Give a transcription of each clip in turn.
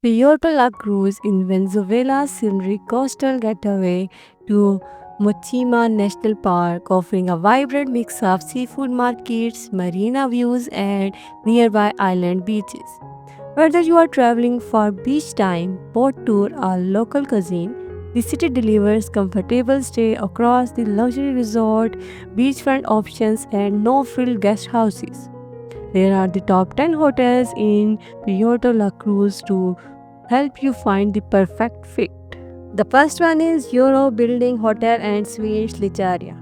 Puerto La Cruz in Venezuela's scenic coastal getaway to Mochima National Park, offering a vibrant mix of seafood markets, marina views, and nearby island beaches. Whether you are traveling for beach time, boat tour, or local cuisine, the city delivers comfortable stay across the luxury resort, beachfront options, and no-frill guest houses. There are the top 10 hotels in Puerto La Cruz to help you find the perfect fit. The first one is Euro Building Hotel and Suites Licharia.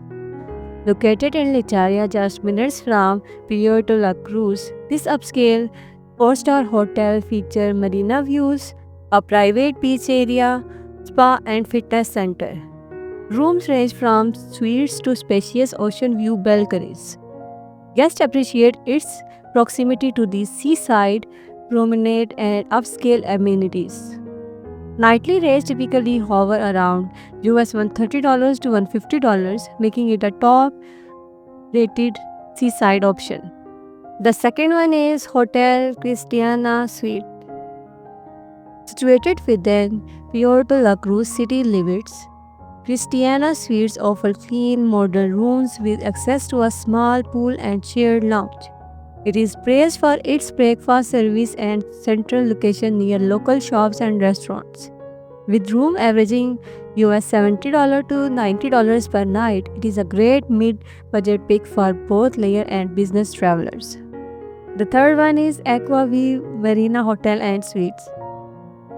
Located in Licharia, just minutes from Puerto La Cruz, this upscale four-star hotel features marina views, a private beach area, spa and fitness center. Rooms range from suites to spacious ocean view balconies. Guests appreciate its proximity to the seaside, promenade, and upscale amenities. Nightly rates typically hover around US $130 to $150, making it a top rated seaside option. The second one is Hotel Christiana Suite. Situated within Puerto La Cruz city limits, Christiana Suites offer clean, modern rooms with access to a small pool and shared lounge. It is praised for its breakfast service and central location near local shops and restaurants. With room averaging US $70 to $90 per night, it is a great mid-budget pick for both leisure and business travelers. The third one is Aquaview Marina Hotel and Suites.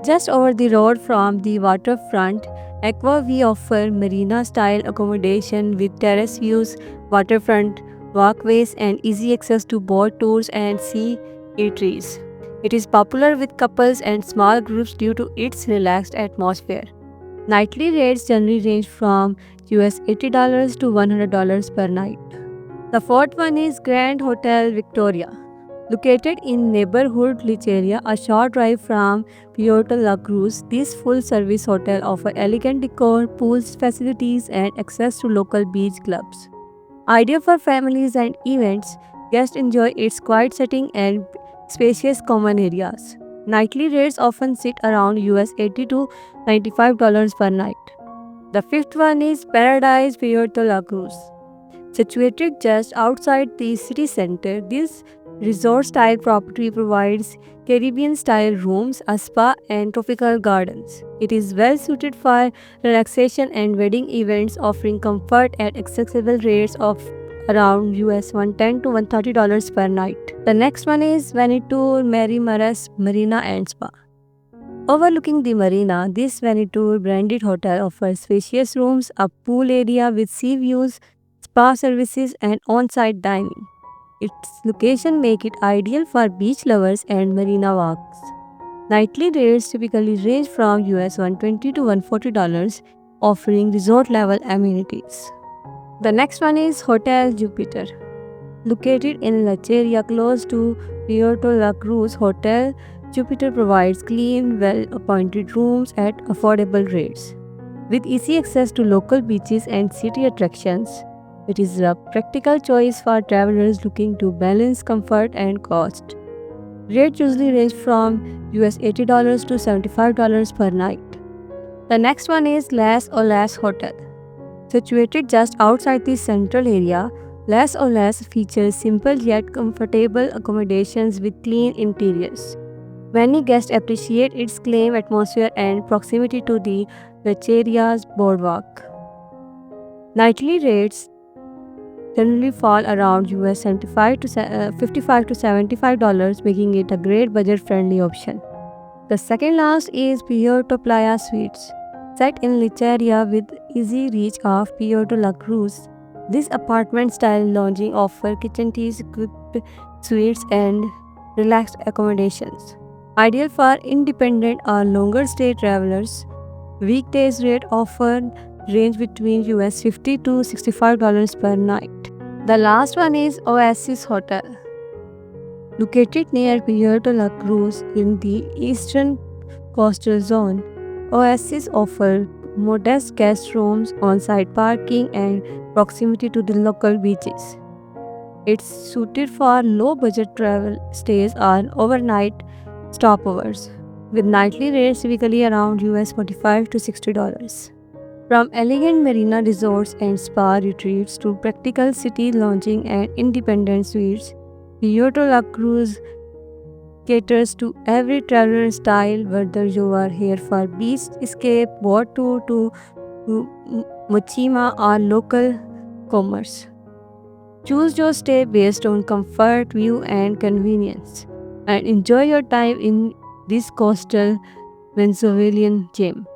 Just over the road from the waterfront, Aquaview offer marina-style accommodation with terrace views, waterfront walkways, and easy access to boat tours and sea eateries. It is popular with couples and small groups due to its relaxed atmosphere. Nightly rates generally range from US $80 to $100 per night. The fourth one is Grand Hotel Victoria. Located in neighborhood Licheria, a short drive from Puerto La Cruz, this full-service hotel offers elegant decor, pool facilities, and access to local beach clubs. Ideal for families and events, guests enjoy its quiet setting and spacious common areas. Nightly rates often sit around US $80 to $95 per night. The fifth one is Paradise Puerto La Cruz. Situated just outside the city center, this resort style property provides Caribbean style rooms, a spa, and tropical gardens. It is well suited for relaxation and wedding events, offering comfort at accessible rates of around US $110 to $130 per night. The next one is Venetur Mary Maras Marina and Spa. Overlooking the marina, this Venetur branded hotel offers spacious rooms, a pool area with sea views, spa services, and on-site dining. Its location make it ideal for beach lovers and marina walks. Nightly rates typically range from US $120 to $140, offering resort-level amenities. The next one is Hotel Jupiter. Located in Lacheria close to Puerto La Cruz, Hotel Jupiter provides clean, well-appointed rooms at affordable rates. With easy access to local beaches and city attractions, it is a practical choice for travelers looking to balance comfort and cost. Rates usually range from US $80 to $75 per night. The next one is Las Olas Hotel. Situated just outside the central area, Las Olas features simple yet comfortable accommodations with clean interiors. Many guests appreciate its calm atmosphere and proximity to the Lecheria's boardwalk. Nightly rates generally fall around US 75 to $55 to $75, making it a great budget-friendly option. The second last is Puerto Playa Suites. Set in Licheria with easy reach of Puerto La Cruz, this apartment-style lodging offers kitchen teas, equipped suites, and relaxed accommodations. Ideal for independent or longer stay travelers, weekdays rate offered range between US $50 to $65 per night. The last one is Oasis Hotel. Located near Puerto La Cruz in the eastern coastal zone, Oasis offers modest guest rooms, on-site parking, and proximity to the local beaches. It's suited for low-budget travel stays or overnight stopovers. with nightly rates typically around US $45 to $60. From elegant marina resorts and spa retreats to practical city lounging and independent suites, Puerto La Cruz caters to every traveler style, whether you are here for beach escape, boat tour to Mochima or local commerce. Choose your stay based on comfort, view, and convenience, and enjoy your time in this coastal Venezuelan gem.